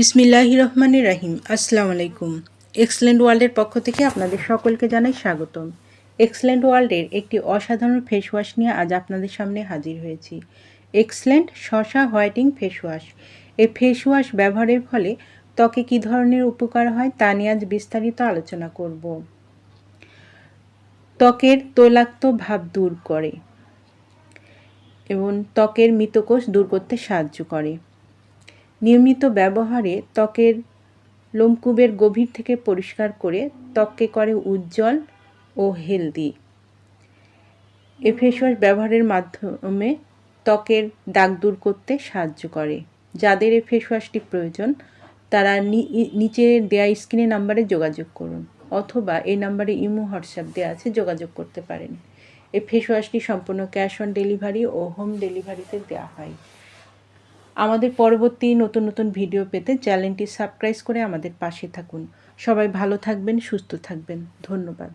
বিসমিল্লাহির রহমানির রহিম। আসসালামু আলাইকুম। এক্সেলেন্ট ওয়ার্ল্ডের পক্ষ থেকে আপনাদের সকলকে জানাই স্বাগতম। এক্সেলেন্ট ওয়ার্ল্ডের একটি অসাধারণ ফেস ওয়াশ নিয়ে আজ আপনাদের সামনে হাজির হয়েছি। এক্সেলেন্ট শসা হোয়াইটিং ফেস ওয়াশ। এই ফেস ওয়াশ ব্যবহারের ফলে ত্বকে কী ধরনের উপকার হয় তা নিয়ে আজ বিস্তারিত আলোচনা করব। ত্বকের তৈলাক্ত ভাব দূর করে এবং ত্বকের মৃতকোষ দূর করতে সাহায্য করে। নিয়মিত ব্যবহারে ত্বকের লোমকূপের গভীর থেকে পরিষ্কার করে ত্বককে করে উজ্জ্বল ও হেলদি। এই ফেস ওয়াশ ব্যবহারের মাধ্যমে ত্বকের দাগ দূর করতে সাহায্য করে। যাদের এই ফেস ওয়াশটি প্রয়োজন তারা নিচে দেয়া স্ক্রিনে নাম্বারে যোগাযোগ করুন, অথবা এই নাম্বারে ইমো হোয়াটসঅ্যাপ দেওয়া আছে, যোগাযোগ করতে পারেন। এই ফেস ওয়াশটি সম্পূর্ণ ক্যাশ অন ডেলিভারি ও হোম ডেলিভারিতে দেওয়া হয়। আমাদের পরবর্তী নতুন নতুন ভিডিও পেতে চ্যানেলটি সাবস্ক্রাইব করে আমাদের পাশে থাকুন। সবাই ভালো থাকবেন, সুস্থ থাকবেন। ধন্যবাদ।